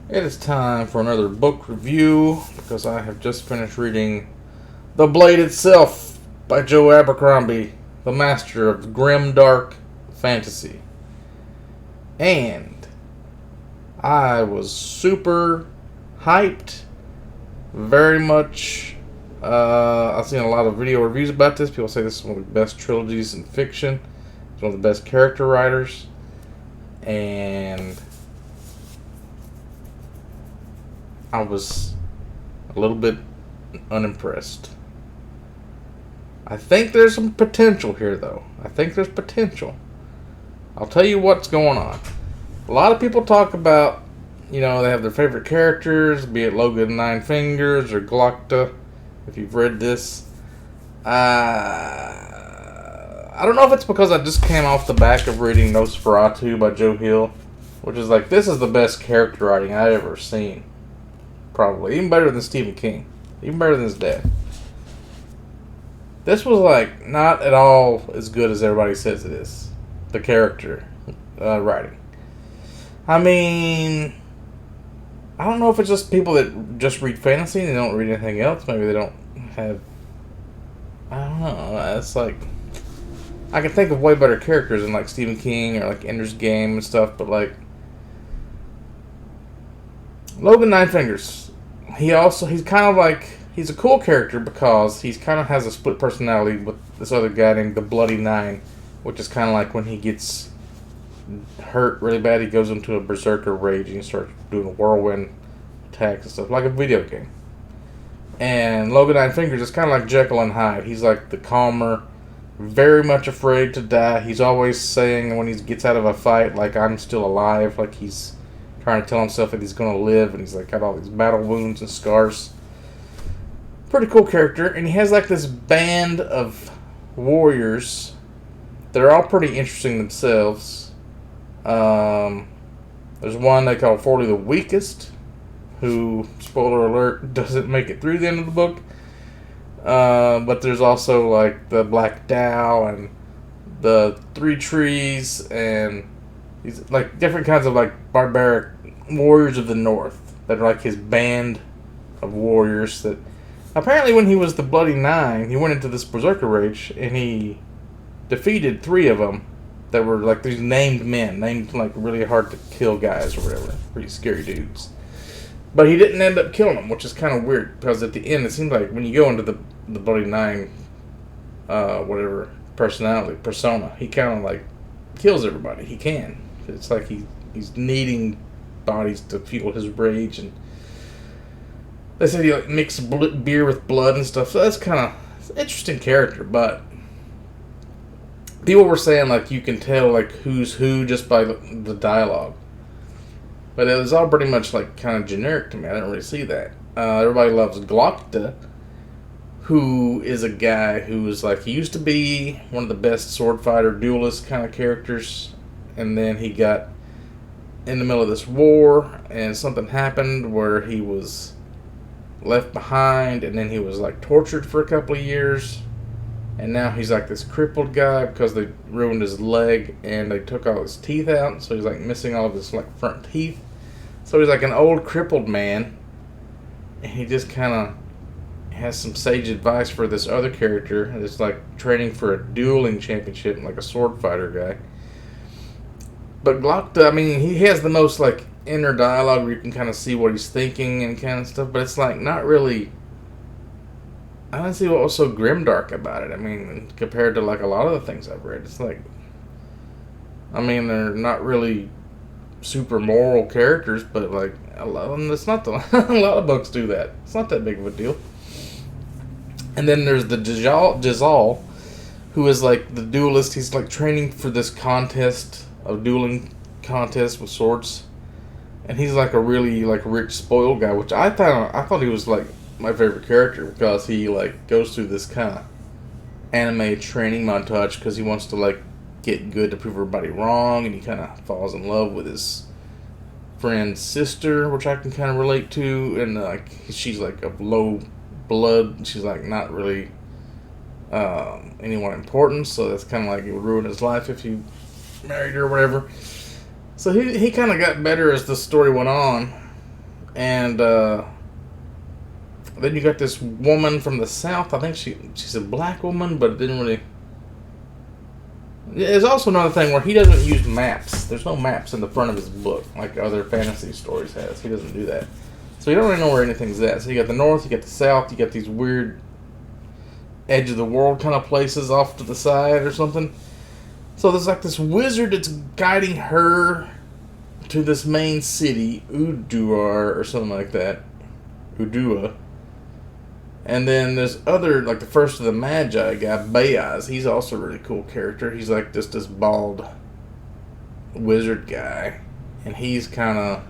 It is time for another book review because I have just finished reading The Blade Itself by Joe Abercrombie, the master of grim dark fantasy. And I was super hyped, very much. I've seen a lot of video reviews about this. People say this is one of the best trilogies in fiction. It's one of the best character writers. And I was a little bit unimpressed. I think there's some potential here, though. I think there's potential. I'll tell you what's going on. A lot of people talk about, they have their favorite characters, be it Logan Nine Fingers or Glocta, if you've read this. I don't know if it's because I just came off the back of reading Nosferatu by Joe Hill, which is like, this is the best character writing I've ever seen. Probably. Even better than Stephen King. Even better than his dad. This was like not at all as good as everybody says it is. The character writing. I mean, I don't know if it's just people that just read fantasy and they don't read anything else. Maybe they don't have... I don't know. It's like... I can think of way better characters than like Stephen King or like Ender's Game and stuff, but like... Logan Nine Fingers. He's kind of like... He's a cool character because he kind of has a split personality with this other guy named the Bloody Nine, which is kind of like when he gets hurt really bad, he goes into a berserker rage and he starts doing whirlwind attacks and stuff, like a video game. And Logan Nine Fingers is kind of like Jekyll and Hyde. He's like the calmer, very much afraid to die. He's always saying when he gets out of a fight, like, I'm still alive, like he's trying to tell himself that he's going to live, and he's like got all these battle wounds and scars. Pretty cool character, and he has like this band of warriors. They're all pretty interesting themselves. There's one they call 40 the Weakest, who, spoiler alert, doesn't make it through the end of the book. But there's also like the Black Dow and the Three Trees, and these like different kinds of like barbaric warriors of the North that are like his band of warriors that apparently when he was the Bloody Nine, he went into this berserker rage and he defeated 3 of them that were like these named men, named like really hard to kill guys or whatever, pretty scary dudes. But he didn't end up killing them, which is kind of weird because at the end it seems like when you go into the Bloody Nine, whatever persona, he kind of like kills everybody he can. It's like he's needing bodies to fuel his rage, and they said he like mixed beer with blood and stuff. So that's kind of an interesting character. But people were saying like you can tell like who's who just by the dialogue. But it was all pretty much like kind of generic to me. I didn't really see that. Everybody loves Glocta, who is a guy who is like, he used to be one of the best sword fighter duelist kind of characters, and then he got in the middle of this war and something happened where he was left behind, and then he was like tortured for a couple of years, and now he's like this crippled guy because they ruined his leg and they took all his teeth out, so he's like missing all of his like front teeth. So he's like an old crippled man, and he just kind of has some sage advice for this other character that's like training for a dueling championship, like a sword fighter guy. But Glocta, I mean, he has the most like inner dialogue where you can kind of see what he's thinking and kind of stuff, but it's like not really... I don't see what was so grimdark about it. I mean, compared to like a lot of the things I've read, it's like... I mean, they're not really super moral characters, but like a lot of them, it's not the... a lot of books do that. It's not that big of a deal. And then there's the Jazal, who is like the duelist. He's like training for this contest, a dueling contest with swords. And he's like a really like rich, spoiled guy, which I thought he was like my favorite character because he like goes through this kind of anime training montage because he wants to like get good to prove everybody wrong, and he kind of falls in love with his friend's sister, which I can kind of relate to, and like she's like of low blood. She's like not really anyone important, so that's kind of like it would ruin his life if he married her or whatever. So he kind of got better as the story went on, And then you got this woman from the South. I think she's a black woman, but it didn't really... There's also another thing where he doesn't use maps. There's no maps in the front of his book like other fantasy stories has. He doesn't do that. So you don't really know where anything's at. So you got the North, you got the South, you got these weird edge of the world kind of places off to the side or something. So there's like this wizard that's guiding her to this main city, Uduar or something like that. Udua. And then there's other, like the first of the Magi guy, Bayaz. He's also a really cool character. He's like just this bald wizard guy. And he's kind of...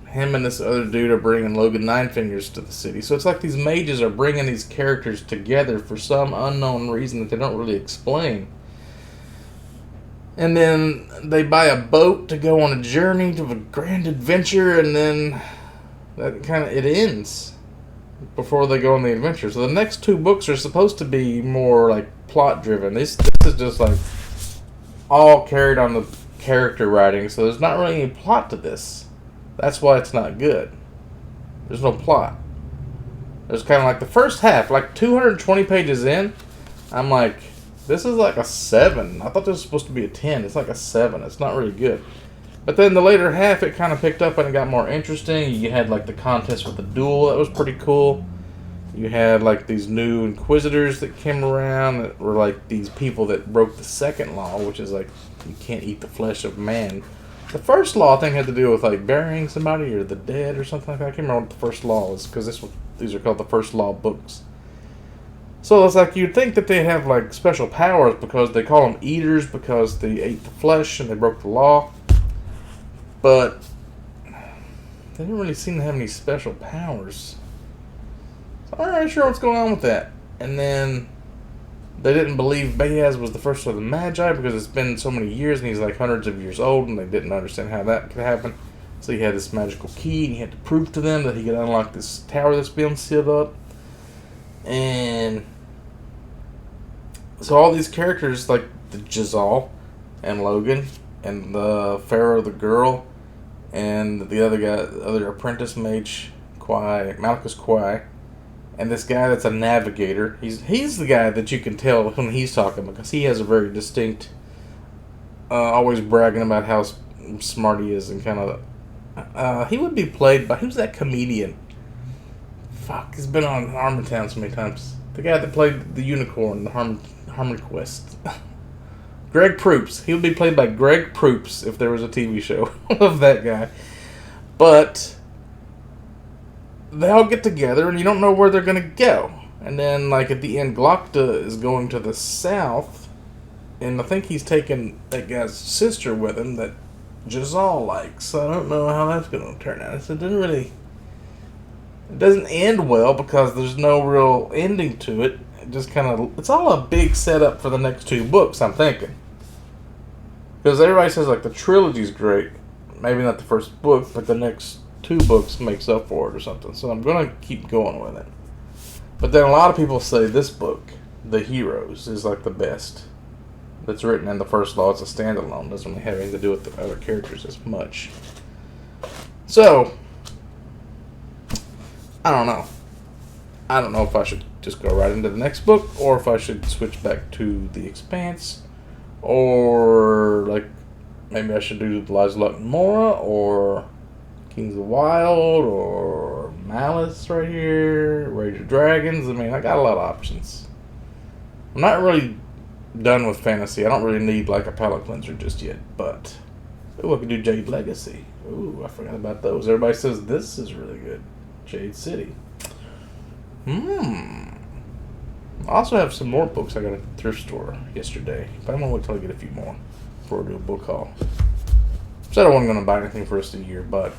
Him and this other dude are bringing Logan Ninefingers to the city. So it's like these mages are bringing these characters together for some unknown reason that they don't really explain. And then they buy a boat to go on a journey to a grand adventure, and then it ends before they go on the adventure. So the next two books are supposed to be more like plot driven. This is just like all carried on the character writing, so there's not really any plot to this. That's why it's not good. There's no plot. There's kind of like the first half, like 220 pages in, I'm like, this is like a 7. I thought this was supposed to be a 10. It's like a 7. It's not really good. But then the later half, it kind of picked up and it got more interesting. You had like the contest with the duel. That was pretty cool. You had like these new inquisitors that came around that were like these people that broke the second law, which is like you can't eat the flesh of man. The first law, I think, had to do with like burying somebody or the dead or something like that. I can't remember what the first law is because these are called the first law books. So it's like you'd think that they have like special powers because they call them eaters because they ate the flesh and they broke the law. But they didn't really seem to have any special powers. So I'm not really sure what's going on with that. And then they didn't believe Bayaz was the first of the Magi because it's been so many years and he's like hundreds of years old and they didn't understand how that could happen. So he had this magical key and he had to prove to them that he could unlock this tower that's been sealed up. And so all these characters like the Jezal and Logan and the Pharaoh the girl and the other guy, the other apprentice mage, Malchus Quai, and this guy that's a navigator. He's the guy that you can tell when he's talking because he has a very distinct, always bragging about how smart he is and kind of. He would be played by who's that comedian? Fuck, he's been on Harmontown so many times. The guy that played the unicorn, the Harmon Quest. Greg Proops. He would be played by Greg Proops if there was a TV show of that guy. But they all get together and you don't know where they're going to go. And then, like, at the end, Glokta is going to the south. And I think he's taking that guy's sister with him that Jezal likes. So I don't know how that's going to turn out. So it doesn't end well because there's no real ending to it. It just kind of... It's all a big setup for the next two books, I'm thinking. Because everybody says, like, the trilogy's great. Maybe not the first book, but the next two books makes up for it or something. So I'm going to keep going with it. But then a lot of people say this book, The Heroes, is like the best. That's written in the first law. It's a standalone. Doesn't really have anything to do with the other characters as much. So, I don't know. I don't know if I should just go right into the next book or if I should switch back to The Expanse. Or, like, maybe I should do The Lies of Luck and Mora or Kings of the Wild or Malice right here, Rage of Dragons. I mean, I got a lot of options. I'm not really done with fantasy. I don't really need, like, a palate cleanser just yet, but... Ooh, I could do Jade Legacy. Ooh, I forgot about those. Everybody says this is really good. Jade City. I also have some more books I got at the thrift store yesterday, but I'm going to wait till I get a few more before I do a book haul. Said I wasn't going to buy anything for the rest of the year, but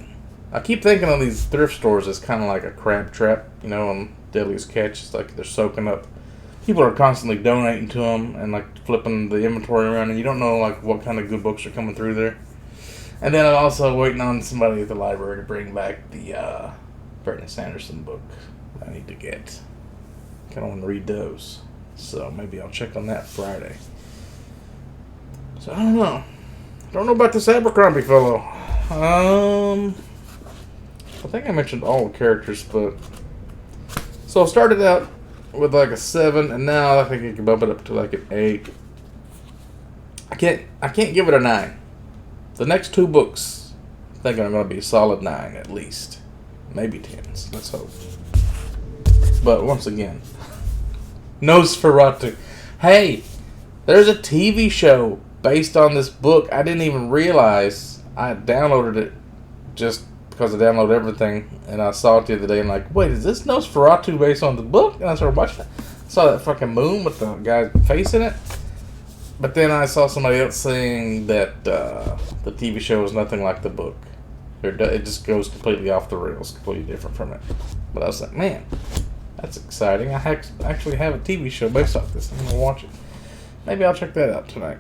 I keep thinking of these thrift stores as kind of like a crab trap, you know, on Deadliest Catch. It's like they're soaking up. People are constantly donating to them and like flipping the inventory around, and you don't know like what kind of good books are coming through there. And then I'm also waiting on somebody at the library to bring back the Brandon Sanderson book I need to get. Kind of want to read those, so maybe I'll check on that Friday. So I don't know about this Abercrombie fellow. I think I mentioned all the characters, but so I started out with like a 7, and now I think I can bump it up to like an 8. I can't give it a 9. The next 2 books, I think I'm going to be a solid 9 at least, maybe 10s. Let's hope. But once again, Nosferatu. Hey, there's a TV show based on this book. I didn't even realize. I downloaded it just because I download everything, and I saw it the other day, and like, wait, is this Nosferatu based on the book? And I started watching it. I saw that fucking moon with the guy's face in it. But then I saw somebody else saying that the TV show is nothing like the book. It just goes completely off the rails, completely different from it. But I was like, man, that's exciting. I actually have a TV show based off this. I'm going to watch it. Maybe I'll check that out tonight.